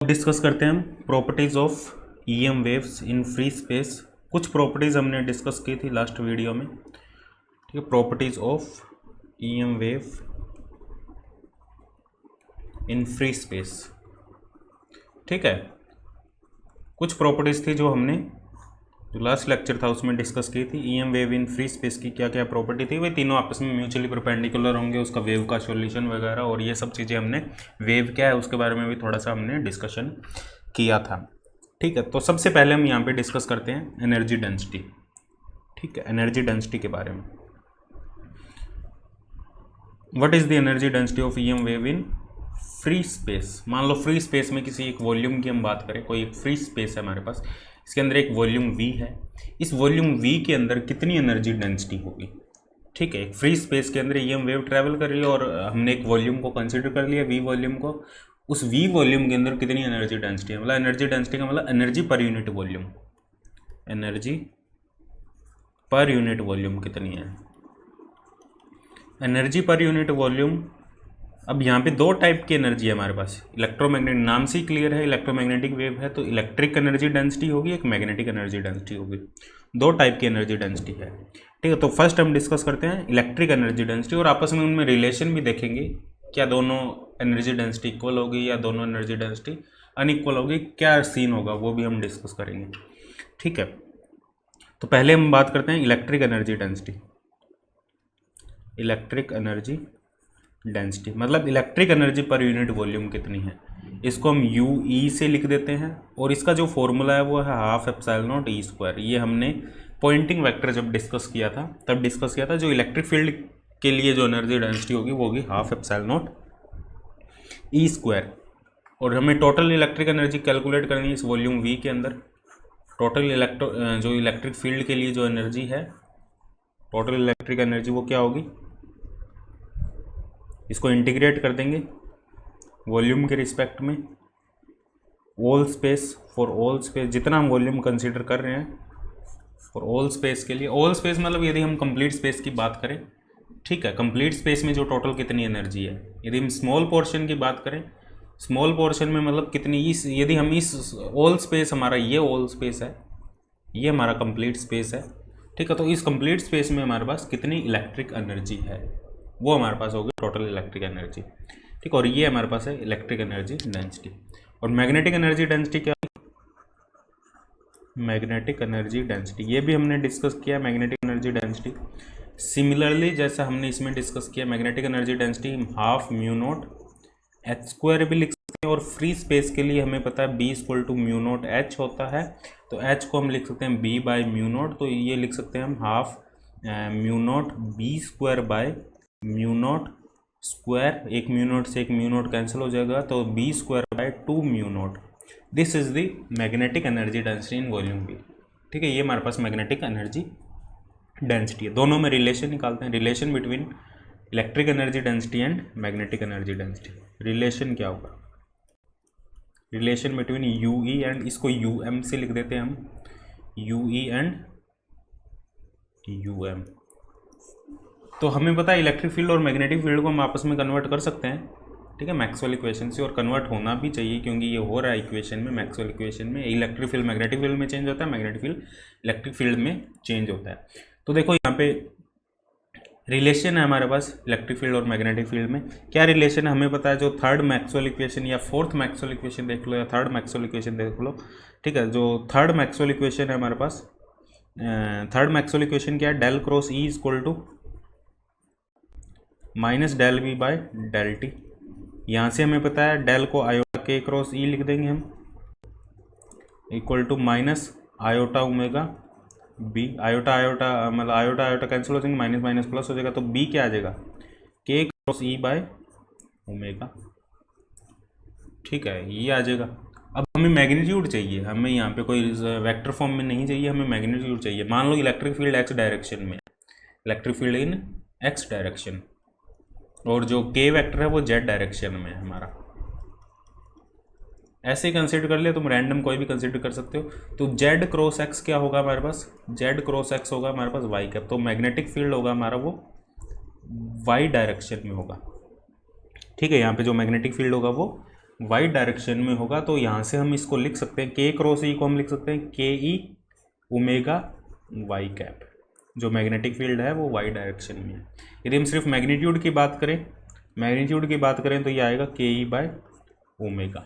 Discuss करते हैं हम properties of EM waves in free space. कुछ प्रॉपर्टीज हमने डिस्कस की थी लास्ट वीडियो में, ठीक है। Properties of EM wave in free space, ठीक है। कुछ प्रॉपर्टीज थी जो हमने जो लास्ट लेक्चर था उसमें डिस्कस की थी। EM wave in free space की क्या क्या प्रॉपर्टी थी, वे तीनों आपस में म्यूचुअली परपेंडिकुलर होंगे, उसका वेव का सॉल्यूशन वगैरह और ये सब चीज़ें हमने, वेव क्या है उसके बारे में भी थोड़ा सा हमने डिस्कशन किया था, ठीक है। तो सबसे पहले हम यहाँ पे डिस्कस करते हैं एनर्जी डेंसिटी, ठीक है। एनर्जी डेंसिटी के बारे में, what is the energy density of EM wave in free space. मान लो फ्री स्पेस में किसी एक वॉल्यूम की हम बात करें, कोई एक फ्री स्पेस है हमारे पास, इसके अंदर एक वॉल्यूम V है। इस वॉल्यूम V के अंदर कितनी एनर्जी डेंसिटी होगी, ठीक है। एक फ्री स्पेस के अंदर ईएम वेव ट्रैवल कर रही है और हमने एक वॉल्यूम को कंसिडर कर लिया, V वॉल्यूम को। उस V वॉल्यूम के अंदर कितनी एनर्जी डेंसिटी है, मतलब एनर्जी डेंसिटी का मतलब energy per unit volume, energy per unit volume कितनी है, एनर्जी पर यूनिट वॉल्यूम। अब यहाँ पे दो टाइप की एनर्जी है हमारे पास, इलेक्ट्रोमैग्नेटिक, नाम से ही क्लियर है इलेक्ट्रोमैग्नेटिक वेव है, तो इलेक्ट्रिक एनर्जी डेंसिटी होगी, एक मैग्नेटिक एनर्जी डेंसिटी होगी। दो टाइप की एनर्जी डेंसिटी है, ठीक है। तो फर्स्ट हम डिस्कस करते हैं इलेक्ट्रिक एनर्जी डेंसिटी और आपस में उनमें रिलेशन भी देखेंगे, क्या दोनों एनर्जी डेंसिटी इक्वल होगी या दोनों एनर्जी डेंसिटी अनइक्वल होगी, क्या सीन होगा वो भी हम डिस्कस करेंगे, ठीक है। तो पहले हम बात करते हैं electric energy density. Electric energy density मतलब electric energy per unit volume कितनी है, इसको हम UE से लिख देते हैं और इसका जो फॉर्मूला है वो है half epsilon not E square. ये हमने पॉइंटिंग वेक्टर जब डिस्कस किया था तब डिस्कस किया था, जो इलेक्ट्रिक फील्ड के लिए जो एनर्जी डेंसिटी होगी वो होगी half epsilon not E square. और हमें टोटल इलेक्ट्रिक एनर्जी कैलकुलेट करनी है इस वॉल्यूम V के अंदर। टोटल जो इलेक्ट्रिक फील्ड के लिए जो एनर्जी है, टोटल इलेक्ट्रिक एनर्जी वो क्या होगी, इसको इंटीग्रेट कर देंगे वॉल्यूम के रिस्पेक्ट में, all space for all space, जितना हम वॉल्यूम कंसीडर कर रहे हैं फॉर ऑल स्पेस के लिए। ऑल स्पेस मतलब यदि हम कंप्लीट स्पेस की बात करें, ठीक है, कंप्लीट स्पेस में जो टोटल कितनी एनर्जी है। यदि हम स्मॉल पोर्शन की बात करें, स्मॉल पोर्शन में मतलब कितनी, इस यदि हम इस ऑल स्पेस, हमारा ये ऑल स्पेस है, ये हमारा कंप्लीट स्पेस है, ठीक है। तो इस कंप्लीट स्पेस में हमारे पास कितनी इलेक्ट्रिक एनर्जी है, वो हमारे पास होगी टोटल इलेक्ट्रिक एनर्जी, ठीक। और ये हमारे पास है इलेक्ट्रिक एनर्जी डेंसिटी। और मैग्नेटिक एनर्जी डेंसिटी क्या है, मैग्नेटिक एनर्जी डेंसिटी ये भी हमने डिस्कस किया, मैग्नेटिक एनर्जी डेंसिटी सिमिलरली जैसा हमने इसमें डिस्कस किया। Magnetic energy density half mu naught H square भी लिख सकते हैं, और फ्री स्पेस के लिए हमें पता है B equal to mu naught H होता है, तो H को हम लिख सकते हैं B बाई म्यू नॉट, तो ये लिख सकते हैं हम half mu naught B square by mu not square, एक म्यू नॉट से एक म्यू नॉट कैंसिल हो जाएगा, तो B square by 2 mu not. This is the magnetic energy density in volume B, ठीक है। ये हमारे पास मैग्नेटिक एनर्जी डेंसिटी है। दोनों में रिलेशन निकालते हैं, relation between electric energy density and magnetic energy density. Relation क्या होगा, रिलेशन बिटवीन UE एंड, इसको UM से लिख देते हैं हम, UE एंड UM। तो हमें पता है इलेक्ट्रिक फील्ड और मैग्नेटिक फील्ड को हम आपस में कन्वर्ट कर सकते हैं, ठीक है, मैक्सवेल इक्वेशन से, और कन्वर्ट होना भी चाहिए क्योंकि ये हो रहा है इक्वेशन में, मैक्सवेल इक्वेशन में। इलेक्ट्रिक फील्ड मैग्नेटिक फील्ड में चेंज होता है, मैग्नेटिक फील्ड इलेक्ट्रिक फील्ड में चेंज होता है। तो देखो यहाँ पे रिलेशन है हमारे पास इलेक्ट्रिक फील्ड और मैग्नेटिक फील्ड में। क्या रिलेशन है हमें पता है, जो थर्ड मैक्सवेल इक्वेशन या फोर्थ मैक्सवेल इक्वेशन देख लो या थर्ड मैक्सवेल इक्वेशन देख लो, ठीक है। जो थर्ड मैक्सवेल इक्वेशन है हमारे पास, थर्ड मैक्सवेल इक्वेशन क्या है, del cross E equal to minus del V by del T। यहाँ से हमें पता है डेल को आयोटा K क्रॉस E लिख देंगे हम, equal to minus iota omega B, iota iota मतलब आयोटा आयोटा कैंसिल हो जाएंगे, माइनस माइनस प्लस हो जाएगा, तो B क्या आ जाएगा, K cross E by omega, ठीक है, ये आ जाएगा। अब हमें मैग्नीट्यूड चाहिए, हमें यहाँ पे कोई वेक्टर फॉर्म में नहीं चाहिए, हमें मैग्नीट्यूड चाहिए। मान लो इलेक्ट्रिक फील्ड x डायरेक्शन में, इलेक्ट्रिक फील्ड इन x डायरेक्शन, और जो K वेक्टर है वो z डायरेक्शन में है हमारा। ऐसे ही कंसिडर कर लिया, तुम रैंडम कोई भी कंसिडर कर सकते हो। तो z क्रॉस x क्या होगा हमारे पास, z क्रॉस x होगा हमारे पास y कैप, तो मैग्नेटिक फील्ड होगा हमारा वो y डायरेक्शन में होगा, ठीक है। यहाँ पे जो मैग्नेटिक फील्ड होगा वो वाई डायरेक्शन में होगा तो यहाँ से हम इसको लिख सकते हैं, के क्रॉस ई को हम लिख सकते हैं के ई ओमेगा वाई कैप। जो मैग्नेटिक फील्ड है वो वाई डायरेक्शन में है। यदि हम सिर्फ मैग्नीट्यूड की बात करें तो ये आएगा के ई बाय ओमेगा।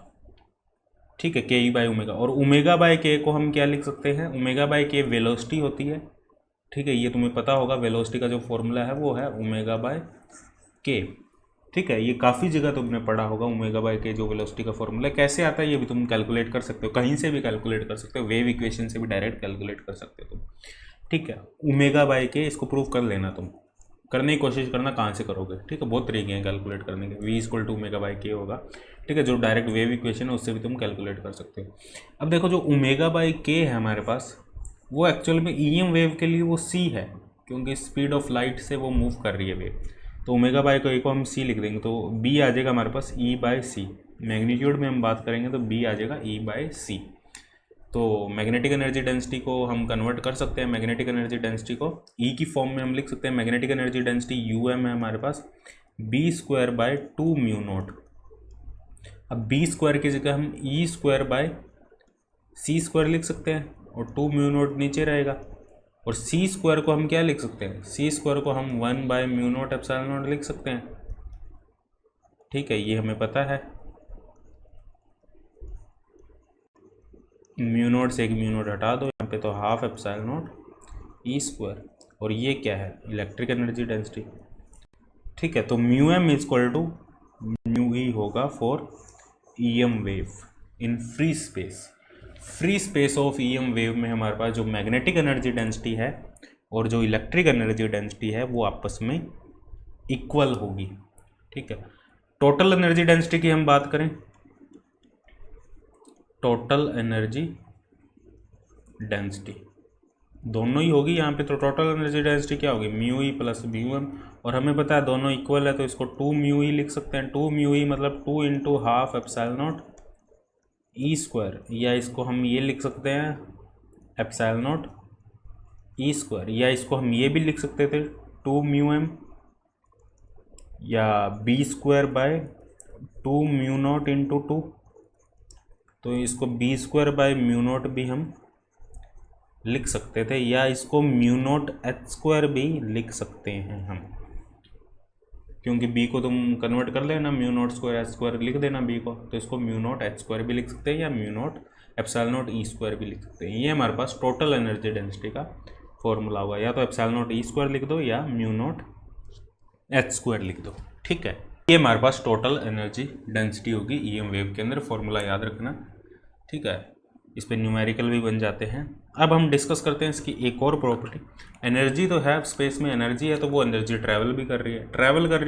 ठीक है, के ई बाय ओमेगा। और ओमेगा बाय के को हम क्या लिख सकते हैं, ओमेगा बाय के वेलोसिटी होती है। ठीक है, ये तुम्हें पता होगा, वेलोसिटी का जो फॉर्मूला है वो है ओमेगा बाय के। ठीक है, ये काफ़ी जगह तुमने पढ़ा होगा, ओमेगा बाय के जो वेलोसिटी का फॉर्मूला कैसे आता है ये भी तुम कैलकुलेट कर सकते हो, कहीं से भी कैलकुलेट कर सकते हो, वेव इक्वेशन से भी डायरेक्ट कैलकुलेट कर सकते हो तुम। ठीक है, ओमेगा बाय के इसको प्रूव कर लेना, तुम करने की कोशिश करना, कहाँ से करोगे। ठीक है, बहुत तरीके हैं कैलकुलेट करने के, v equal to omega by k होगा। ठीक है, जो डायरेक्ट वेव इक्वेशन है उससे भी तुम कैलकुलेट कर सकते हो। अब देखो जो ओमेगा बाय के है हमारे पास, वो एक्चुअल में ईएम वेव के लिए वो c है, क्योंकि स्पीड ऑफ लाइट से वो मूव कर रही है वेव। तो ओमेगा बाय को एक को हम c लिख देंगे तो b आ जाएगा हमारे पास e बाय सी। मैग्नीट्यूड में हम बात करेंगे तो b आ जाएगा e बाय सी। तो मैग्नेटिक एनर्जी डेंसिटी को हम कन्वर्ट कर सकते हैं, मैग्नेटिक एनर्जी डेंसिटी को ई की फॉर्म में हम लिख सकते हैं। Magnetic energy density U M है हमारे पास B square by 2 mu naught. अब बी स्क्वायर की जगह हम E square by C square लिख सकते हैं और 2 म्यू नॉट नीचे रहेगा। और सी स्क्वायर को हम क्या लिख सकते हैं, सी स्क्वायर को हम 1 by mu naught epsilon not लिख सकते हैं। ठीक है, ये हमें पता है। म्यू नोट से एक म्यू नोट हटा दो यहाँ पे, तो half epsilon not E square. और ये क्या है, इलेक्ट्रिक एनर्जी डेंसिटी। ठीक है, तो mu M equal to mu E होगा for E M wave in free space. Free space of E M wave में हमारे पास जो मैग्नेटिक एनर्जी डेंसिटी है और जो इलेक्ट्रिक एनर्जी डेंसिटी है वो आपस में इक्वल होगी। ठीक है, टोटल एनर्जी डेंसिटी की हम बात करें, टोटल एनर्जी डेंसिटी दोनों ही होगी यहाँ पे। तो टोटल एनर्जी डेंसिटी क्या होगी, mu E plus mu M. और हमें पता है दोनों इक्वल है तो इसको 2 म्यू ई लिख सकते हैं। 2 म्यू ई मतलब 2 into half epsilon not E square, या इसको हम ये लिख सकते हैं एप्सिलॉन नॉट ई स्क्वायर, या इसको हम ये भी लिख सकते थे 2 म्यू एम या B square by 2 mu naught into 2। तो इसको B square by mu naught भी हम लिख सकते थे, या इसको म्यू नॉट एच स्क्वायर भी लिख सकते हैं हम, क्योंकि बी को तुम कन्वर्ट कर लेना, mu naught square H square लिख देना बी को, तो इसको म्यू नॉट एच स्क्वायर भी लिख सकते हैं या mu naught epsilon not E square भी लिख सकते हैं। ये हमारे पास टोटल एनर्जी डेंसिटी का फॉर्मूला होगा, या तो एप्सिलॉन नॉट ई स्क्वायर लिख दो या म्यू नॉट एच स्क्वायर लिख दो। ठीक है, ये हमारे पास टोटल एनर्जी डेंसिटी होगी ई एम वेव के अंदर, फॉर्मूला याद रखना। ठीक है, इस पर न्यूमेरिकल भी बन जाते हैं। अब हम डिस्कस करते हैं इसकी एक और प्रॉपर्टी। एनर्जी तो है, स्पेस में एनर्जी है तो वो एनर्जी ट्रैवल भी कर रही है,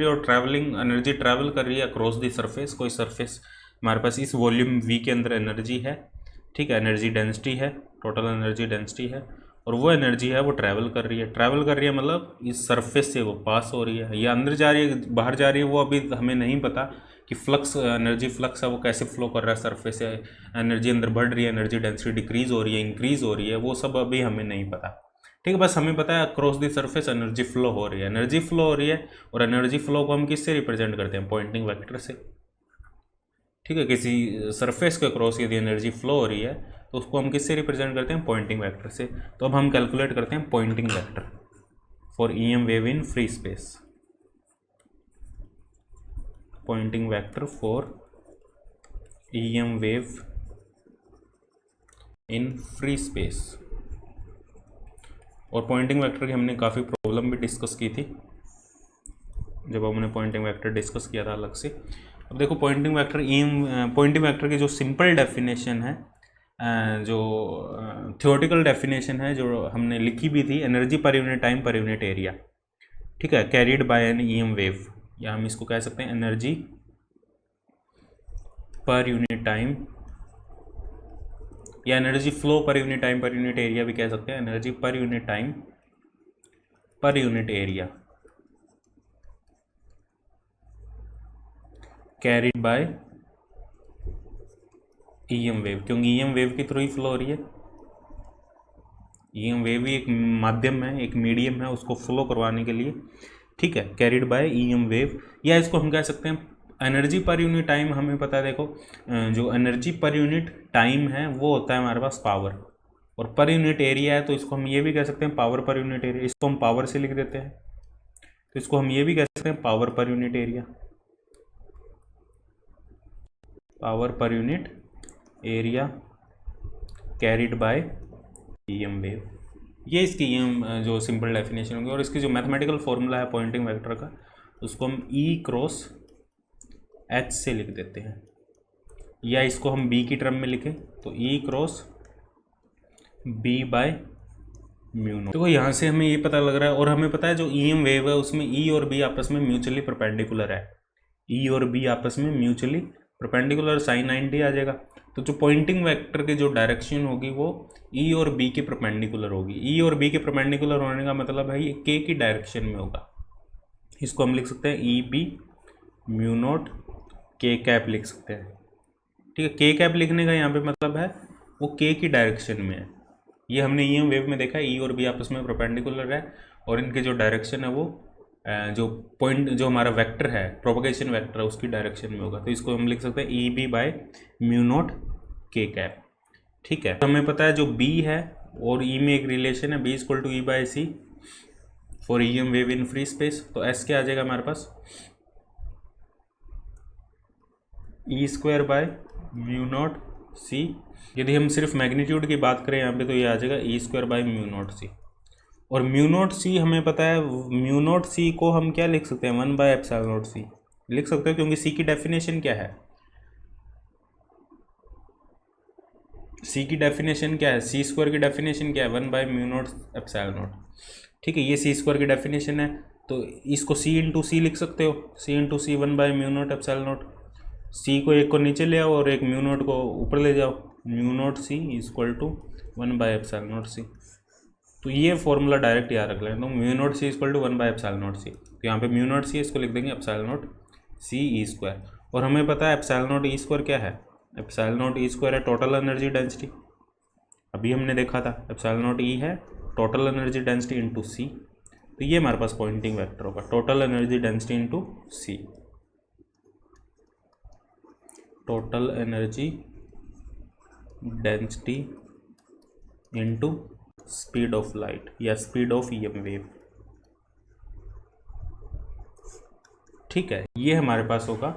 और ट्रैवलिंग एनर्जी ट्रैवल कर रही है अक्रॉस द सरफेस। कोई सरफेस हमारे पास इस वॉल्यूम वी के अंदर एनर्जी है। ठीक है, एनर्जी डेंसिटी है, टोटल एनर्जी डेंसिटी है, और वो एनर्जी है वो ट्रैवल कर रही है मतलब इस सरफेस से वो पास हो रही है, या अंदर जा रही है बाहर जा रही है, वो अभी हमें नहीं पता कि फ्लक्स एनर्जी फ्लक्स है वो कैसे फ्लो कर रहा है सरफेस से, एनर्जी अंदर बढ़ रही है, एनर्जी डेंसिटी डिक्रीज हो रही है, इंक्रीज हो रही है, वो सब अभी हमें नहीं पता। ठीक है, बस हमें पता है across the surface energy flow हो रही है, और एनर्जी फ्लो को हम किससे रिप्रेजेंट करते हैं, पॉइंटिंग वेक्टर से। ठीक है, किसी सरफेस के क्रॉस यदि एनर्जी फ्लो हो रही है तो उसको हम किससे रिप्रेजेंट करते हैं, पॉइंटिंग वेक्टर से। तो अब हम कैलकुलेट करते हैं Poynting vector for E M wave in free space. Poynting vector for E M wave in free space. और पॉइंटिंग वेक्टर की हमने काफ़ी प्रॉब्लम भी डिस्कस की थी जब हमने पॉइंटिंग वेक्टर डिस्कस किया था अलग से। अब देखो पॉइंटिंग वेक्टर की जो सिंपल डेफिनेशन है, जो थियोरेटिकल डेफिनेशन है जो हमने लिखी भी थी, energy per unit time per unit area. ठीक है, carried by E M M wave, या हम इसको कह सकते हैं एनर्जी पर यूनिट टाइम, या energy flow per unit time per unit area भी कह सकते हैं, energy per unit time per unit area carried by E M wave, क्योंकि ई एम वेव के थ्रू ही फ्लो हो रही है। ई एम वेव ही एक माध्यम है, एक मीडियम है उसको फ्लो करवाने के लिए। ठीक है, carried by E M wave, या इसको हम कह सकते हैं एनर्जी पर यूनिट टाइम हमें पता है, देखो जो एनर्जी पर यूनिट टाइम है वो होता है हमारे पास पावर, और पर यूनिट एरिया है तो इसको हम ये भी कह सकते हैं पावर पर यूनिट एरिया। इसको हम पावर से लिख देते हैं, तो इसको हम ये भी कह सकते हैं पावर पर यूनिट एरिया, पावर पर unit area carried bye EM wave. ये इसकी ईएम जो सिंपल डेफिनेशन होगी। और इसकी जो मैथमेटिकल फॉर्मूला है पॉइंटिंग वेक्टर का, उसको हम E क्रॉस H से लिख देते हैं, या इसको हम B की टर्म में लिखें तो E cross B bye mu not. देखो यहाँ से हमें ये पता लग रहा है, और हमें पता है जो ईएम वेव है उसमें E और B आपस में म्यूचुअली परपेंडिकुलर है, E और B आपस में म्यूचुअली परपेंडिकुलर, साइन 90 आ जाएगा। तो जो पॉइंटिंग वेक्टर की जो डायरेक्शन होगी वो E और B के परपेंडिकुलर होगी। E और B के परपेंडिकुलर होने का मतलब है ये K की डायरेक्शन में होगा। इसको हम लिख सकते हैं E B mu not k cap लिख सकते हैं, ठीक है। के कैप लिखने का यहाँ पे मतलब है वो के की डायरेक्शन में है। ये हमने ईएम वेव में देखा है, ई और बी आपस में परपेंडिकुलर है और इनके जो डायरेक्शन है वो जो पॉइंट जो हमारा वेक्टर है प्रोपगेशन वेक्टर है उसकी डायरेक्शन में होगा। तो इसको हम लिख सकते हैं E B by mu not k cap, ठीक है। तो हमें पता है जो बी है और ई में एक रिलेशन है, B equal to E by C for EM wave in free space. तो एस क्या आ जाएगा हमारे पास, E square by mu not C. यदि हम सिर्फ मैग्नीट्यूड की बात करें यहाँ पे तो ये आ जाएगा ई स्क्वायर बाय म्यू नॉट सी। और म्यू नॉट सी हमें पता है, म्यू नॉट सी को हम क्या लिख सकते हैं, 1 बाय एप्सिलॉन नॉट सी लिख सकते हैं, क्योंकि सी की डेफिनेशन क्या है, सी की डेफिनेशन क्या है, सी स्क्वायर की डेफिनेशन क्या है, 1 by mu naught epsilon not, ठीक है। ये सी स्क्वायर की डेफिनेशन है, तो इसको सी इंटू सी लिख सकते हो, C into C 1 by mu naught epsilon naught. C को एक को नीचे ले आओ और एक म्यू नॉट को ऊपर ले जाओ, mu not C equal to 1 by epsilon naught C. तो ये फॉर्मूला डायरेक्ट याद रख लें, तो mu not C equal to 1 by epsilon naught C. तो यहाँ पे म्यू नॉट सी इसको लिख देंगे epsilon naught C E square. और हमें पता है एप्सिलॉन नॉट ई स्क्वायर क्या है, एप्सिलॉन नॉट ई स्क्वायर है टोटल एनर्जी डेंसिटी, अभी हमने देखा था एप्सिलॉन नॉट ई है total energy density into C. तो ये हमारे पास पॉइंटिंग वेक्टर होगा, total energy density into C, total energy density into speed of light या स्पीड ऑफ ईएम वेव, ठीक है। ये हमारे पास होगा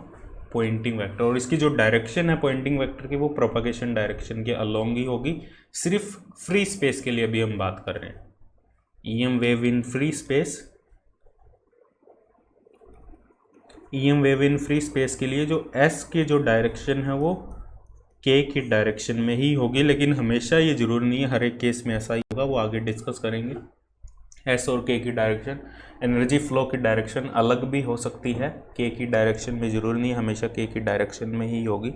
पॉइंटिंग वेक्टर। और इसकी जो डायरेक्शन है पॉइंटिंग वेक्टर की वो प्रोपगेशन डायरेक्शन के अलोंग ही होगी। सिर्फ फ्री स्पेस के लिए अभी हम बात कर रहे हैं, EM wave in free space, EM wave in free space के लिए जो एस की जो डायरेक्शन है वो के की डायरेक्शन में ही होगी। लेकिन हमेशा ये जरूरी नहीं है, हर एक केस में ऐसा ही होगा, वो आगे डिस्कस करेंगे। एस और के की डायरेक्शन, एनर्जी फ्लो की डायरेक्शन अलग भी हो सकती है, के की डायरेक्शन में जरूरी नहीं है हमेशा के की डायरेक्शन में ही होगी,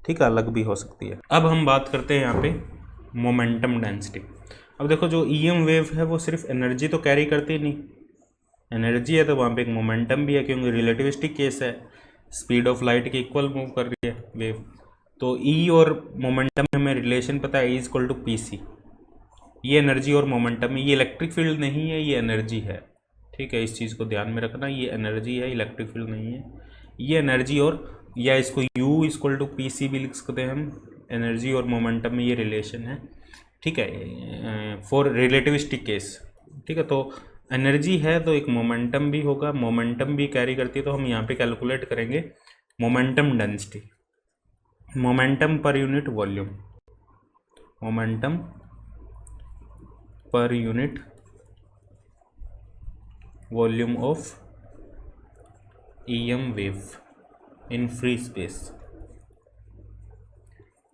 ठीक है, अलग भी हो सकती है। अब हम बात करते हैं यहाँ पे मोमेंटम डेंसिटी। अब देखो जो ईएम वेव है वो सिर्फ एनर्जी तो कैरी करती नहीं, एनर्जी है तो वहाँ पे एक मोमेंटम भी है, क्योंकि रिलेटिविस्टिक केस है, स्पीड ऑफ लाइट के इक्वल मूव कर रही है वेव। तो ई और मोमेंटम में हमें रिलेशन पता है, E equal to P C. ये एनर्जी और मोमेंटम है, ये इलेक्ट्रिक फील्ड नहीं है, ये एनर्जी है, ठीक है। इस चीज़ को ध्यान में रखना, ये एनर्जी है, इलेक्ट्रिक फील्ड नहीं है, ये एनर्जी। और या इसको U equal to P C भी लिख सकते हैं हम, एनर्जी और मोमेंटम में ये रिलेशन है, ठीक है, फॉर रिलेटिविस्टिक केस, ठीक है। तो एनर्जी है तो एक मोमेंटम भी होगा, मोमेंटम भी कैरी करती है। तो हम यहाँ पे कैलकुलेट करेंगे momentum density, momentum per unit volume, momentum per unit volume of EM wave in free space,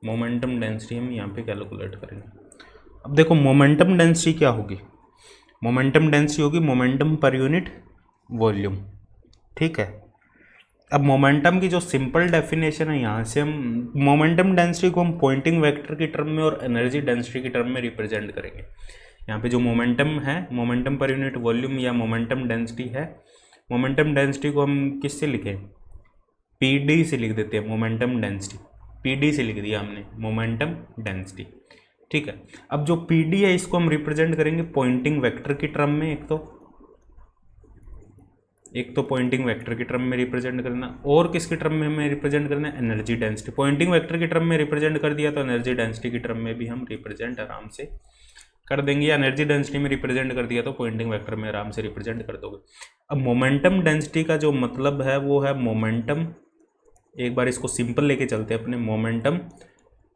momentum density हम यहाँ पे कैलकुलेट करेंगे। अब देखो मोमेंटम डेंसिटी क्या होगी, मोमेंटम डेंसिटी होगी मोमेंटम पर यूनिट वॉल्यूम, ठीक है। अब मोमेंटम की जो सिंपल डेफिनेशन है, यहाँ से हम मोमेंटम डेंसिटी को हम पॉइंटिंग वेक्टर की टर्म में और एनर्जी डेंसिटी की टर्म में रिप्रेजेंट करेंगे। यहाँ पे जो मोमेंटम है, मोमेंटम पर यूनिट वॉल्यूम या मोमेंटम डेंसिटी है, मोमेंटम डेंसिटी को हम किससे लिखें, पी डी से लिख देते हैं, मोमेंटम डेंसिटी पी डी से लिख दिया हमने, मोमेंटम डेंसिटी, ठीक है। अब जो पी डी है इसको हम रिप्रेजेंट करेंगे पॉइंटिंग वेक्टर की टर्म में, एक तो एक तो पॉइंटिंग वेक्टर की टर्म में रिप्रेजेंट करना, और किसकी टर्म में हमें रिप्रेजेंट करना है, एनर्जी डेंसिटी। पॉइंटिंग वेक्टर की टर्म में रिप्रेजेंट कर दिया तो एनर्जी डेंसिटी की टर्म में भी हम रिप्रेजेंट आराम से कर देंगे, या एनर्जी डेंसिटी में रिप्रेजेंट कर दिया तो पॉइंटिंग वेक्टर में आराम से रिप्रेजेंट कर दोगे। अब मोमेंटम डेंसिटी का जो मतलब है वो है मोमेंटम, एक बार इसको सिंपल लेके चलते हैं अपने, मोमेंटम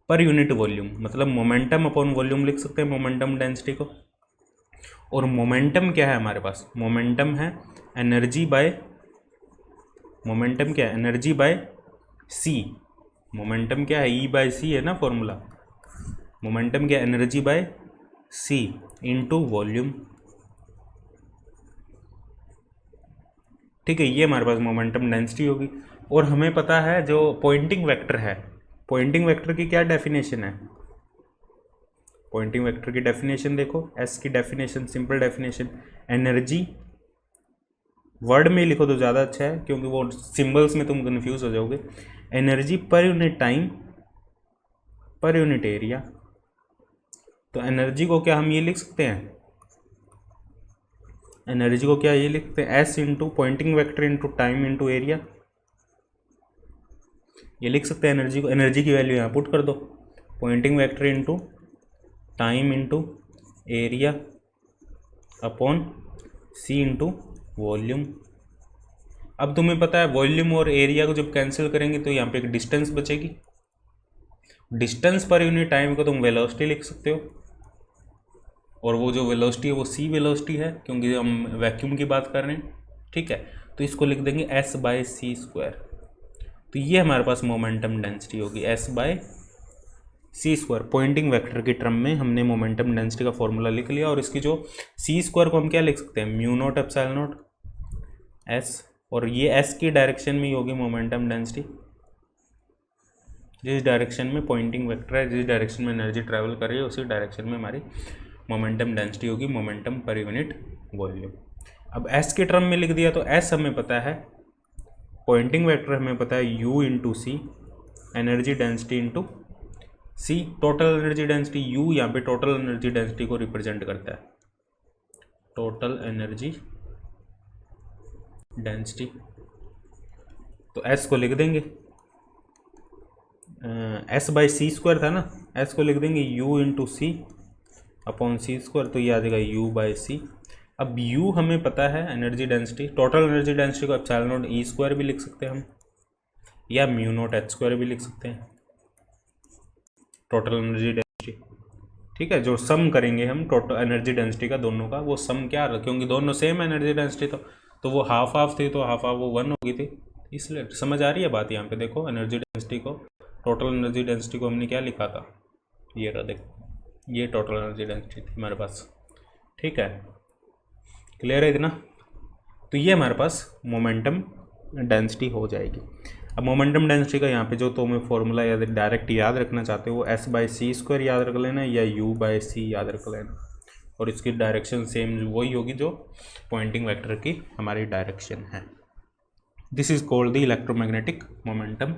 पर यूनिट वॉल्यूम, मतलब मोमेंटम अपॉन वॉल्यूम लिख सकते हैं मोमेंटम डेंसिटी को। और मोमेंटम क्या है हमारे पास, मोमेंटम है एनर्जी बाय, मोमेंटम क्या है, एनर्जी बाय सी। मोमेंटम क्या है, ई बाय सी है ना फॉर्मूला। मोमेंटम क्या है, energy by C into volume. ठीक है, ये हमारे पास मोमेंटम डेंसिटी होगी। और हमें पता है जो पॉइंटिंग वेक्टर है, पॉइंटिंग वेक्टर की क्या डेफिनेशन है, पॉइंटिंग वेक्टर की डेफिनेशन देखो, एस की definition, simple definition, energy, word में लिखो तो ज़्यादा अच्छा है क्योंकि वो सिंबल्स में तुम कंफ्यूज हो जाओगे। Energy per unit time per unit area. तो एनर्जी को क्या हम ये लिख सकते हैं, एनर्जी को क्या ये लिखते हैं, S into Poynting vector into time into area, ये लिख सकते हैं एनर्जी को। एनर्जी की वैल्यू यहाँ पुट कर दो, pointing vector into time into area upon C into volume. अब तुम्हें पता है वॉल्यूम और एरिया को जब कैंसिल करेंगे तो यहाँ पे एक डिस्टेंस बचेगी, डिस्टेंस पर यूनिट टाइम को तुम वेलोसिटी लिख सकते हो, और वो जो वेलोसिटी है वो सी वेलोसिटी है क्योंकि हम वैक्यूम की बात कर रहे हैं। ठीक है, तो इसको लिख देंगे एस बाय सी स्क्वायर। तो ये हमारे पास मोमेंटम डेंसिटी होगी, S by C square. Poynting vector की टर्म में हमने मोमेंटम डेंसिटी का फॉर्मूला लिख लिया, और इसकी जो सी स्क्वायर को हम क्या लिख सकते हैं, mu naught epsilon not S, और ये एस की डायरेक्शन में ही होगी मोमेंटम डेंसिटी, जिस डायरेक्शन में पॉइंटिंग वेक्टर है, जिस डायरेक्शन में एनर्जी ट्रैवल कर रही है उसी डायरेक्शन में हमारी मोमेंटम डेंसिटी होगी, मोमेंटम पर यूनिट वॉल्यूम। अब एस के टर्म में लिख दिया तो एस हमें पता है, पॉइंटिंग वेक्टर हमें पता है U into C, energy density into C, total energy density. U यहाँ पे टोटल एनर्जी डेंसिटी को रिप्रेजेंट करता है, टोटल एनर्जी डेंसिटी। तो एस को लिख देंगे, एस बाई सी स्क्वायर था ना, एस को लिख देंगे U into C upon C square, तो ये आ जाएगा यू बाई सी। अब यू हमें पता है energy density, total energy density को एप्सिलॉन नॉट ई स्क्वायर भी लिख सकते हैं हम, या म्यू नॉट एच स्क्वायर भी लिख सकते हैं, टोटल एनर्जी डेंसिटी। ठीक है, जो सम करेंगे हम टोटल एनर्जी डेंसिटी का दोनों का, वो सम क्या रहा, क्योंकि दोनों सेम एनर्जी डेंसिटी तो वो हाफ हाफ थी, तो हाफ हाफ वो 1 हो गई थी, इसलिए समझ आ रही है बात। यहाँ पे देखो एनर्जी डेंसिटी को, टोटल एनर्जी डेंसिटी को हमने क्या लिखा था, ये रहा देखो, ये टोटल एनर्जी डेंसिटी थी हमारे पास। ठीक है, क्लियर है इतना। तो ये हमारे पास मोमेंटम डेंसिटी हो जाएगी। अब मोमेंटम डेंसिटी का यहाँ पे जो तुम्हें फॉर्मूला या डायरेक्ट याद रखना चाहते हो वो एस बाई सी स्क्वायर याद रख लेना, या यू बाई सी याद रख लेना, और इसकी डायरेक्शन सेम वही होगी जो पॉइंटिंग वेक्टर की हमारी डायरेक्शन है। This is called the electromagnetic momentum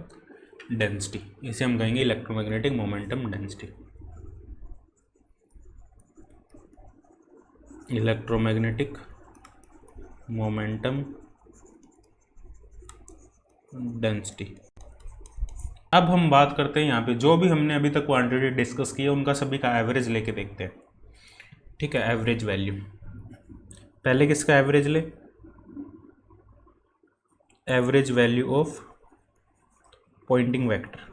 density, इसे हम कहेंगे electromagnetic momentum density, electromagnetic momentum density. अब हम बात करते हैं यहाँ पे जो भी हमने अभी तक क्वांटिटी डिस्कस की है उनका सभी का एवरेज लेके देखते हैं। ठीक है, एवरेज वैल्यू, पहले किसका एवरेज ले, average value of Poynting vector,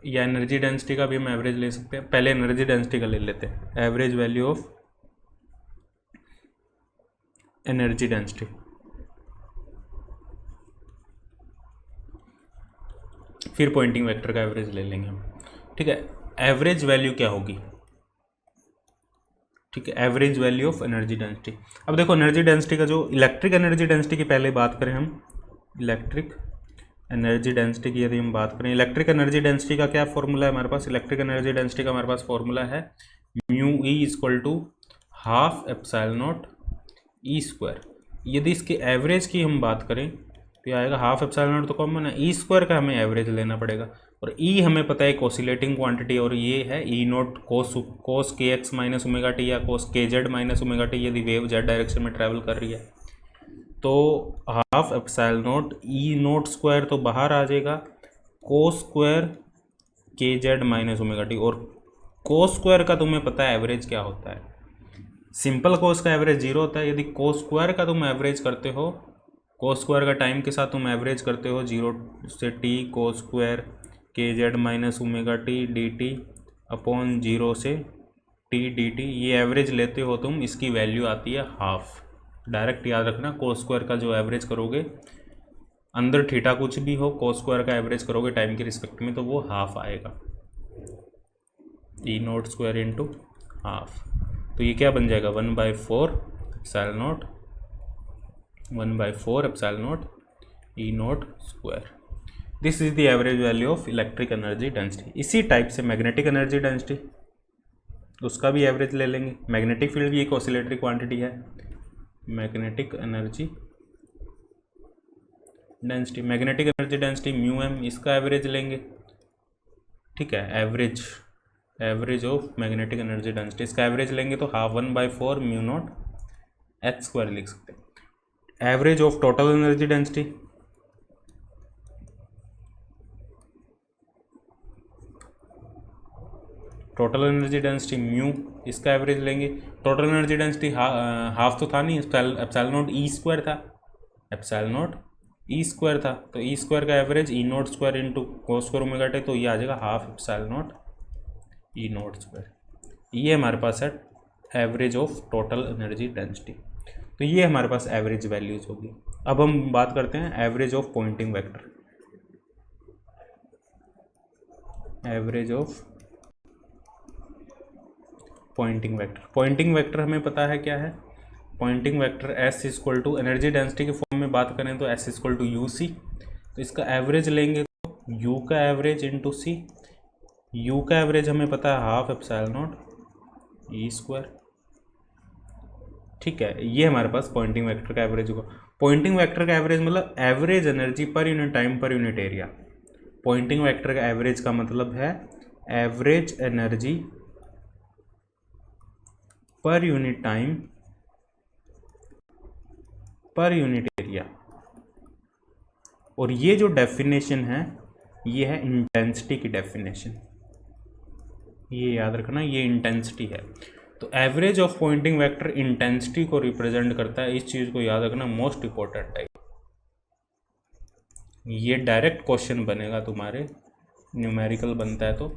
या एनर्जी डेंसिटी का भी हम एवरेज ले सकते हैं। पहले एनर्जी डेंसिटी का ले लेते हैं, average value of energy density. फिर पॉइंटिंग वेक्टर का एवरेज ले लेंगे हम। ठीक है, एवरेज वैल्यू क्या होगी, ठीक है, average value of energy density. अब देखो एनर्जी डेंसिटी का जो इलेक्ट्रिक एनर्जी डेंसिटी की पहले बात करें हम, इलेक्ट्रिक एनर्जी डेंसिटी की यदि हम बात करें, इलेक्ट्रिक एनर्जी डेंसिटी का क्या फॉर्मूला है हमारे पास, इलेक्ट्रिक एनर्जी डेंसिटी का हमारे पास फॉर्मूला है mu E equal to half epsilon not E square. यदि इसके एवरेज की हम बात करें तो ये आएगा हाफ एप्सिलॉन नॉट तो कॉमन है, ई स्क्वायर का हमें एवरेज लेना पड़ेगा और ई हमें पता है एक ऑसिलेटिंग क्वांटिटी और ये है ई नोट कोस के एक्स माइनस ओमेगा टी या कोस के जेड माइनस ओमेगा टी यदि वेव जेड डायरेक्शन में ट्रैवल कर रही है। तो half epsilon not E note square तो बाहर आ जाएगा, कोस स्क्वायर के जेड माइनस ओमेगा टी, और कोस स्क्वायर का तुम्हें पता है एवरेज क्या होता है, सिंपल कोस का एवरेज 0 होता है। यदि कोस स्क्वायर का तुम एवरेज करते हो, कोस स्क्वायर का टाइम के साथ तुम एवरेज करते हो 0 से टी कोस स्क्वायर के Z minus omega T D T upon 0 से टी डी टी, ये एवरेज लेते हो तुम, इसकी वैल्यू आती है हाफ। डायरेक्ट याद रखना, कोस स्क्वायर का जो एवरेज करोगे, अंदर थीटा कुछ भी हो, कोस स्क्वायर का एवरेज करोगे टाइम के रिस्पेक्ट में तो वो हाफ आएगा, ई नोट स्क्वायर इंटू हाफ। तो ये क्या बन जाएगा 1/4 epsilon not 1/4 epsilon not E note square. This is the average value of electric energy density. इसी टाइप से मैग्नेटिक एनर्जी डेंसिटी, उसका भी एवरेज ले लेंगे। मैग्नेटिक फील्ड भी एक ऑसिलेटरी क्वांटिटी है, magnetic energy density, magnetic energy density mu M, इसका एवरेज लेंगे। ठीक है, average of magnetic energy density, इसका एवरेज लेंगे तो half 1/4 mu naught H square लिख सकते हैं। Average of total energy density, total energy density mu, इसका एवरेज लेंगे। टोटल एनर्जी डेंसिटी हाफ तो था नहीं, एप्सिलॉन नॉट ई स्क्वायर था, एप्सिलॉन नॉट ई स्क्वायर था, तो ई स्क्वायर का एवरेज ई naught square into cos square omega T, तो ये आ जाएगा half epsilon not E naught square. ये हमारे पास है average of total energy density. तो ये हमारे पास एवरेज वैल्यूज होगी। अब हम बात करते हैं average of Poynting vector. Average of Poynting vector, Poynting vector हमें पता है क्या है, Poynting vector S equal to energy density के फॉर्म में बात करें तो S equal to U C, तो इसका एवरेज लेंगे तो यू का एवरेज इंटू सी, यू का एवरेज हमें पता है half epsilon not E square. ठीक है, ये हमारे पास पॉइंटिंग वेक्टर का एवरेज होगा। पॉइंटिंग वेक्टर का एवरेज मतलब average energy per unit time per unit area. Poynting vector का एवरेज का मतलब है average energy per unit time per unit area. और ये जो डेफिनेशन है ये है इंटेंसिटी की डेफिनेशन, ये याद रखना, ये इंटेंसिटी है। तो average of Poynting vector intensity को रिप्रेजेंट करता है, इस चीज़ को याद रखना, मोस्ट इंपॉर्टेंट है। ये डायरेक्ट क्वेश्चन बनेगा तुम्हारे, न्यूमेरिकल बनता है तो।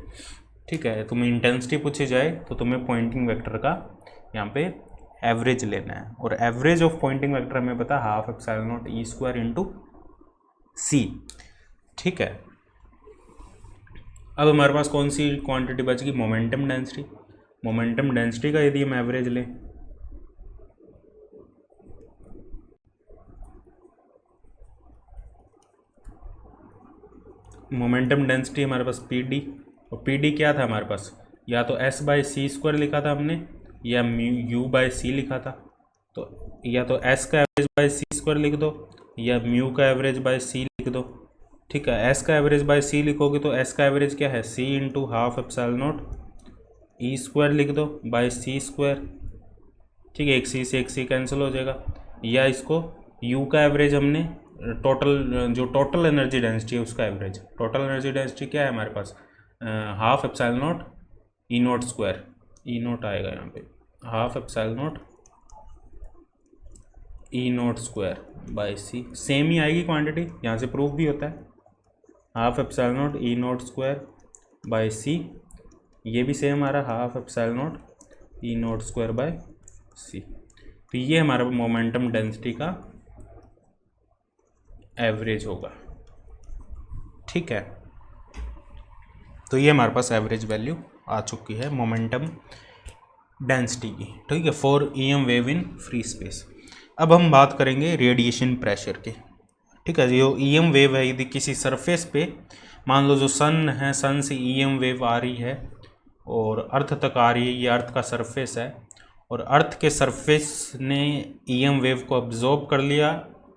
ठीक है, तुम्हें इंटेंसिटी पूछी जाए तो तुम्हें पॉइंटिंग वेक्टर का यहाँ पे एवरेज लेना है, और एवरेज ऑफ पॉइंटिंग वेक्टर हमें पता है half epsilon not E square into C. ठीक है, अब हमारे पास कौन सी क्वांटिटी बचेगी, मोमेंटम डेंसिटी। मोमेंटम डेंसिटी का यदि हम एवरेज लें, मोमेंटम डेंसिटी हमारे पास पी डी, और पी डी क्या था हमारे पास, या तो एस बाई सी स्क्वायर लिखा था हमने, या म्यू बाई सी लिखा था। तो या तो एस का एवरेज बाई सी स्क्वायर लिख दो, या म्यू का एवरेज बाई सी लिख दो। ठीक है, एस का एवरेज बाई सी लिखोगे तो एस का एवरेज क्या है, C into half epsilon not E square लिख दो बाई सी स्क्वायर। ठीक है, एक सी से एक सी कैंसिल हो जाएगा। या इसको यू का एवरेज हमने टोटल, जो टोटल एनर्जी डेंसिटी है उसका एवरेज, टोटल एनर्जी डेंसिटी क्या है हमारे पास, half epsilon not E naught square, E naught आएगा यहाँ पे, half epsilon not E naught square by C, same ही आएगी क्वांटिटी, यहाँ से प्रूफ भी होता है, half epsilon not E naught square by C, ये भी सेम आ रहा, half epsilon not E naught square by C. तो ये हमारा मोमेंटम डेंसिटी का एवरेज होगा। ठीक है, तो ये हमारे पास एवरेज वैल्यू आ चुकी है मोमेंटम डेंसिटी की। ठीक है, for EM wave in free space. अब हम बात करेंगे रेडिएशन प्रेशर के। ठीक है, जो ईएम वेव है यदि किसी सरफेस पे, मान लो जो सन है, सन से ईएम वेव आ रही है और अर्थ तक आ रही है, ये अर्थ का सरफेस है, और अर्थ के सरफेस ने ईएम वेव को अब्जॉर्ब कर लिया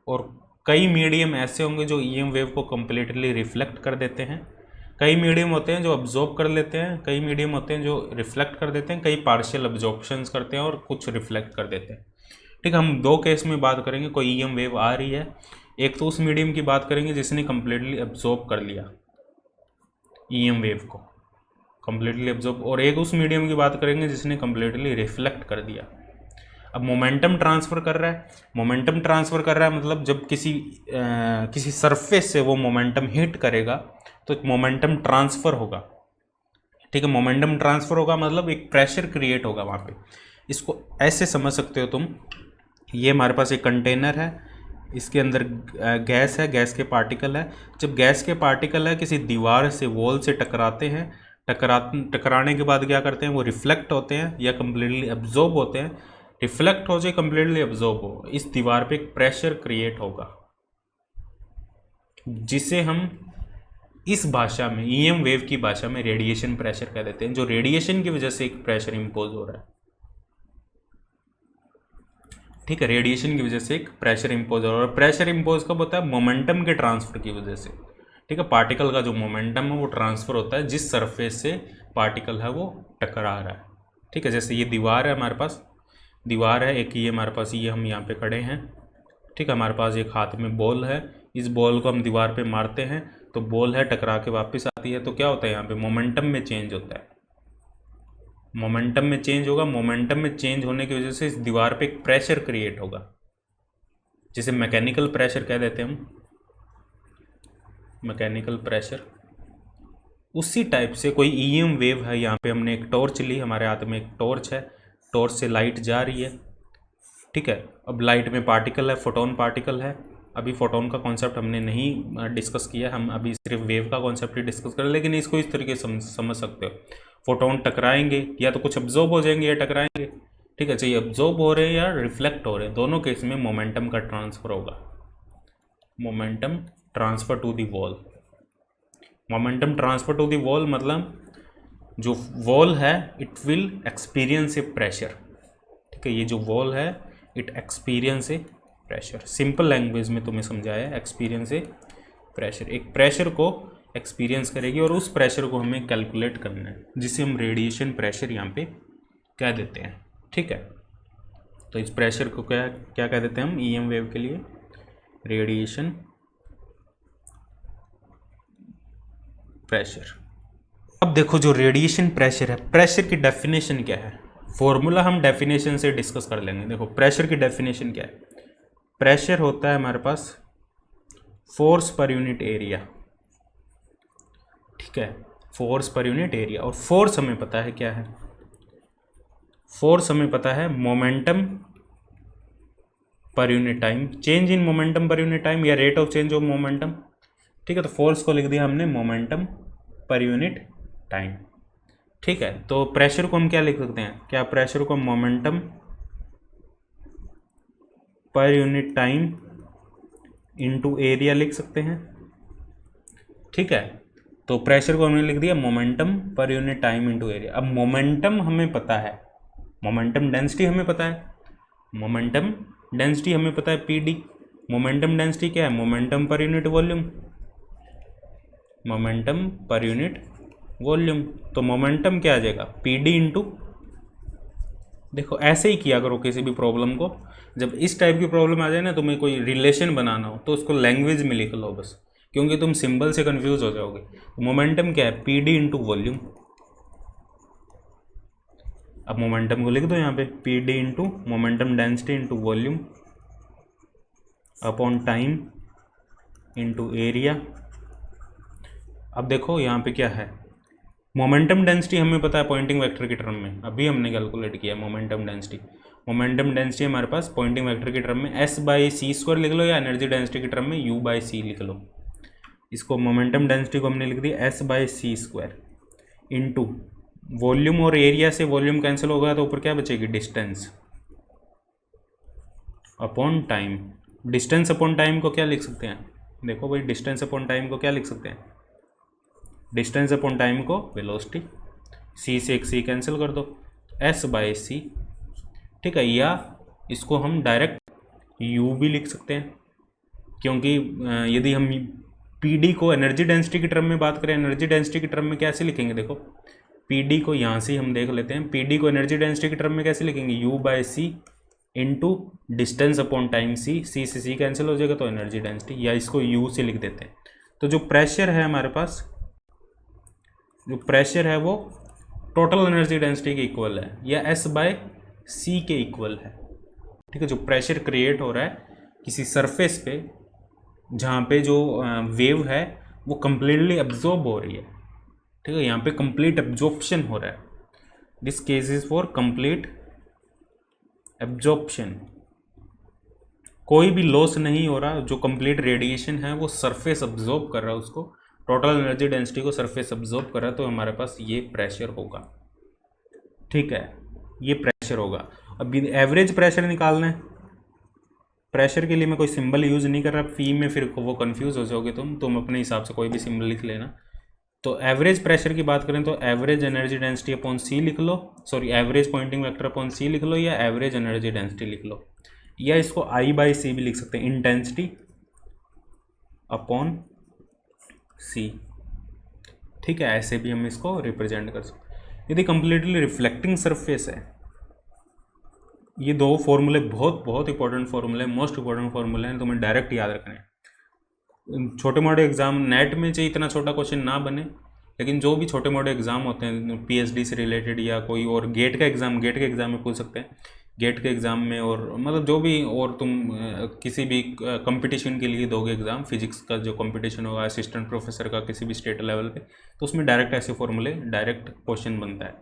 और कई मीडियम ऐसे होंगे जो ईएम वेव को कम्प्लीटली रिफ्लेक्ट कर देते हैं, कई मीडियम होते हैं जो अब्जॉर्ब कर लेते हैं, कई मीडियम होते हैं जो रिफ्लेक्ट कर देते हैं, कई पार्शियल अब्जॉर्प्शंस करते हैं और कुछ रिफ्लेक्ट कर देते हैं। ठीक है, हम दो केस में बात करेंगे, कोई ईएम वेव आ रही है, एक तो उस मीडियम की बात करेंगे जिसने कम्प्लीटली अब्जॉर्ब कर लिया ईएम वेव को, कम्प्लीटली अब्जॉर्ब, और एक उस मीडियम की बात करेंगे जिसने कम्प्लीटली रिफ्लेक्ट कर दिया। अब मोमेंटम ट्रांसफ़र कर रहा है, मोमेंटम ट्रांसफ़र कर रहा है मतलब जब किसी सरफेस से वो मोमेंटम हिट करेगा तो मोमेंटम ट्रांसफ़र होगा। ठीक है, मोमेंटम ट्रांसफ़र होगा मतलब एक प्रेशर क्रिएट होगा वहाँ पे। इसको ऐसे समझ सकते हो तुम, ये हमारे पास एक कंटेनर है, इसके अंदर गैस है, गैस के पार्टिकल है। जब गैस के पार्टिकल है किसी दीवार से, वॉल से टकराते हैं, टकराने के बाद क्या करते हैं, वो रिफ्लेक्ट होते हैं या कम्प्लीटली एब्जॉर्ब होते हैं। रिफ्लेक्ट हो जाए, कम्प्लीटली एब्जॉर्ब हो, इस दीवार पे एक प्रेशर क्रिएट होगा जिसे हम इस भाषा में, ईएम वेव की भाषा में रेडिएशन प्रेशर कह देते हैं, जो रेडिएशन की वजह से एक प्रेशर इंपोज हो रहा है। ठीक है, रेडिएशन की वजह से एक प्रेशर इंपोज हो रहा है, और प्रेशर इंपोज कब होता है, मोमेंटम के ट्रांसफर की वजह से। ठीक है, पार्टिकल का जो मोमेंटम है वो ट्रांसफर होता है जिस सरफेस से पार्टिकल है वो टकरा रहा है। ठीक है, जैसे ये दीवार है, हमारे पास दीवार है एक, ये हमारे पास, ये हम यहाँ पे खड़े हैं। ठीक है, हमारे पास एक हाथ में बॉल है, इस बॉल को हम दीवार पे मारते हैं तो बॉल है टकरा के वापस आती है, तो क्या होता है यहाँ पे मोमेंटम में चेंज होता है, मोमेंटम में चेंज होगा। मोमेंटम में चेंज होने की वजह से इस दीवार पे एक प्रेशर क्रिएट होगा जिसे मैकेनिकल प्रेशर कह देते हैं हम, मैकेनिकल प्रेशर। उसी टाइप से कोई ईएम वेव है, यहाँ पे हमने एक टॉर्च ली, हमारे हाथ में एक टॉर्च है, टॉर्च से लाइट जा रही है। ठीक है, अब लाइट में पार्टिकल है, फोटोन पार्टिकल है। अभी फोटोन का कॉन्सेप्ट हमने नहीं डिस्कस किया, हम अभी सिर्फ वेव का कॉन्सेप्ट ही डिस्कस करें, लेकिन इसको इस तरीके से समझ सकते हो। फोटोन टकराएंगे, या तो कुछ अब्जॉर्ब हो जाएंगे या टकराएंगे। ठीक है, चाहिए अब्जॉर्ब हो रहे हैं या रिफ्लेक्ट हो रहे हैं, दोनों केस में मोमेंटम का ट्रांसफर होगा। Momentum transfer to the wall, momentum transfer to the wall मतलब जो वॉल है it will experience a pressure. ठीक है, ये जो वॉल है it experience a pressure, simple language में तुम्हें समझाया, एक्सपीरियंस ए प्रेशर, एक प्रेशर को एक्सपीरियंस करेगी और उस प्रेशर को हमें कैलकुलेट करना है जिसे हम रेडिएशन प्रेशर यहाँ पे कह देते हैं। ठीक है, तो इस प्रेशर को क्या क्या कह देते हैं हम ईएम वेव के लिए, रेडिएशन प्रेशर। अब देखो जो रेडिएशन प्रेशर है, प्रेशर की डेफिनेशन क्या है, फॉर्मूला हम डेफिनेशन से डिस्कस कर लेंगे। देखो प्रेशर की डेफिनेशन क्या है, प्रेशर होता है हमारे पास फोर्स पर यूनिट एरिया। ठीक है, फोर्स पर यूनिट एरिया, और फोर्स हमें पता है क्या है, फोर्स हमें पता है momentum per unit time, change in momentum per unit time या rate of change of momentum. ठीक है, तो फोर्स को लिख दिया हमने मोमेंटम पर यूनिट टाइम। ठीक है, तो प्रेशर को हम क्या लिख सकते हैं, क्या प्रेशर को momentum per unit time into area लिख सकते हैं। ठीक है, तो प्रेशर को हमने लिख दिया momentum per unit time into area. अब मोमेंटम हमें पता है, मोमेंटम डेंसिटी हमें पता है, मोमेंटम डेंसिटी हमें पता है पीडी। मोमेंटम डेंसिटी क्या है, momentum per unit volume, momentum per unit volume. तो मोमेंटम क्या आ जाएगा, पीडी इंटू, देखो ऐसे ही किया करो किसी भी प्रॉब्लम को, जब इस टाइप की प्रॉब्लम आ जाए ना, तुम्हें कोई रिलेशन बनाना हो तो उसको लैंग्वेज में लिख लो बस, क्योंकि तुम सिंबल से कंफ्यूज हो जाओगे। मोमेंटम क्या है, पीडी इंटू वॉल्यूम। अब मोमेंटम को लिख दो यहाँ पे, PD into momentum density into volume upon time into area. अब देखो यहाँ पे क्या है, मोमेंटम डेंसिटी हमें पता है पॉइंटिंग वेक्टर की टर्म में, अभी हमने कैलकुलेट किया मोमेंटम डेंसिटी। मोमेंटम डेंसिटी हमारे पास पॉइंटिंग वेक्टर की टर्म में एस बाई सी स्क्वायर लिख लो, या एनर्जी डेंसिटी की टर्म में यू बाई सी लिख लो। इसको मोमेंटम डेंसिटी को हमने लिख दिया S by C square into volume, और एरिया से वॉल्यूम कैंसिल होगा तो ऊपर क्या बचेगी, distance upon time. Distance upon time को क्या लिख सकते हैं, देखो भाई डिस्टेंस अपॉन टाइम को क्या लिख सकते हैं, डिस्टेंस अपॉन टाइम को वेलोसिटी, सी से एक सी कैंसिल कर दो, एस बाई सी। ठीक है, या इसको हम डायरेक्ट यू भी लिख सकते हैं, क्योंकि यदि हम पीडी को एनर्जी डेंसिटी की टर्म में बात करें, एनर्जी डेंसिटी की टर्म में कैसे लिखेंगे, देखो पीडी को यहाँ से हम देख लेते हैं, पीडी को एनर्जी डेंसिटी की टर्म में कैसे लिखेंगे, U by C into distance upon time C, C से सी कैंसिल हो जाएगा तो एनर्जी डेंसिटी, या इसको यू से लिख देते हैं। तो जो प्रेशर है हमारे पास, जो प्रेशर है वो टोटल एनर्जी डेंसिटी के इक्वल है या एस बाय सी के इक्वल है। ठीक है, जो प्रेशर क्रिएट हो रहा है किसी सरफेस पे जहाँ पे जो वेव है वो कंप्लीटली एब्जॉर्ब हो रही है। ठीक है, यहाँ पे कंप्लीट एब्जॉर्प्शन हो रहा है, this case is for complete absorption, कोई भी लॉस नहीं हो रहा, जो कंप्लीट रेडिएशन है वो सरफेस एब्जॉर्ब कर रहा है उसको, टोटल एनर्जी डेंसिटी को सरफेस एब्जॉर्ब कर रहा है, तो हमारे पास ये प्रेशर होगा। ठीक है, ये प्रेशर होगा। अब एवरेज प्रेशर निकालना है, प्रेशर के लिए मैं कोई सिंबल यूज़ नहीं कर रहा, फी में फिर वो कंफ्यूज हो जाओगे तुम अपने हिसाब से कोई भी सिंबल लिख लेना। तो एवरेज प्रेशर की बात करें तो average energy density upon C लिख लो, sorry average pointing vector upon C लिख लो, या एवरेज एनर्जी डेंसिटी लिख लो, या इसको आई बाई सी भी लिख सकते हैं, इंटेंसिटी अपॉन सी। ठीक है, ऐसे भी हम इसको रिप्रेजेंट कर सकते हैं। यदि कंप्लीटली रिफ्लेक्टिंग सरफेस है, ये दो फॉर्मूले बहुत इंपॉर्टेंट फॉर्मूले, मोस्ट इंपॉर्टेंट फॉर्मूले हैं, तुम्हें डायरेक्ट याद रखने हैं। छोटे मोटे एग्जाम नेट में चाहिए इतना छोटा क्वेश्चन ना बने, लेकिन जो भी छोटे मोटे एग्जाम होते हैं पीएचडी से रिलेटेड या कोई और गेट के एग्ज़ाम में पूछ सकते हैं, गेट के एग्ज़ाम में, और मतलब जो भी और तुम किसी भी कंपटीशन के लिए दोगे एग्ज़ाम, फिजिक्स का जो कंपटीशन होगा असिस्टेंट प्रोफेसर का किसी भी स्टेट लेवल पे, तो उसमें डायरेक्ट ऐसे फॉर्मूले डायरेक्ट क्वेश्चन बनता है।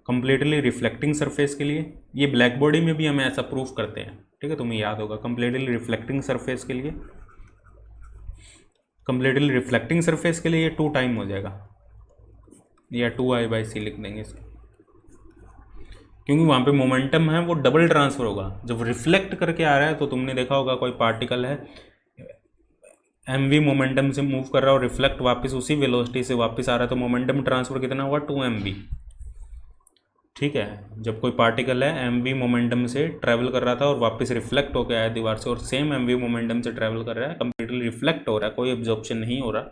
कंप्लीटली रिफ्लेक्टिंग सरफेस के लिए, ये ब्लैक बॉडी में भी हम ऐसा प्रूफ करते हैं। ठीक है, तुम्हें याद होगा, कंप्लीटली रिफ्लेक्टिंग सरफेस के लिए, कंप्लीटली रिफ्लेक्टिंग सरफेस के लिए ये 2 टाइम हो जाएगा, या 2I/c लिख देंगे इसको, क्योंकि वहाँ पे मोमेंटम है वो डबल ट्रांसफर होगा। जब रिफ्लेक्ट करके आ रहा है तो तुमने देखा होगा कोई पार्टिकल है mv मोमेंटम से मूव कर रहा है और रिफ्लेक्ट वापस उसी वेलोसिटी से वापस आ रहा है, तो मोमेंटम ट्रांसफर कितना हुआ, 2mv। ठीक है, जब कोई पार्टिकल है mv मोमेंटम से ट्रैवल कर रहा था और वापस रिफ्लेक्ट होकर आया दीवार से, और सेम mv मोमेंटम से ट्रैवल कर रहा है, कंप्लीटली रिफ्लेक्ट हो रहा है, कोई एब्जॉर्प्शन नहीं हो रहा,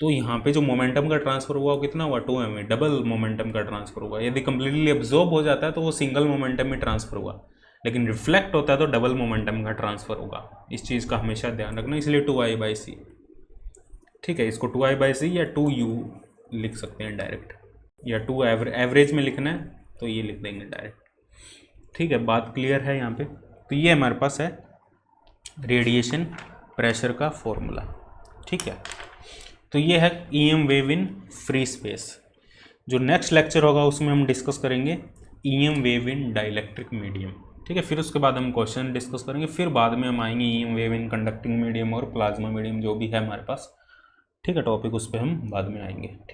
तो यहाँ पे जो मोमेंटम का ट्रांसफर हुआ वो कितना हुआ, 2mv, डबल मोमेंटम का ट्रांसफर हुआ। यदि कंप्लीटली एब्जॉर्ब हो जाता है तो वो सिंगल मोमेंटम में ट्रांसफर हुआ, लेकिन रिफ्लेक्ट होता है तो डबल मोमेंटम का ट्रांसफर होगा। इस चीज़ का हमेशा ध्यान रखना, इसलिए 2I/c। ठीक है, इसको 2I/c या 2u लिख सकते हैं डायरेक्ट, या 2 एवरेज में लिखना है तो ये लिख देंगे डायरेक्ट। ठीक है, बात क्लियर है यहाँ पे। तो ये हमारे पास है रेडिएशन प्रेशर का फॉर्मूला। ठीक है, तो ये है EM wave in free space. जो नेक्स्ट लेक्चर होगा उसमें हम डिस्कस करेंगे EM wave in dielectric medium. ठीक है, फिर उसके बाद हम क्वेश्चन डिस्कस करेंगे, फिर बाद में हम आएंगे EM wave in conducting medium और प्लाज्मा मीडियम, जो भी है हमारे पास। ठीक है, टॉपिक उस पर हम बाद में आएंगे। ठीक।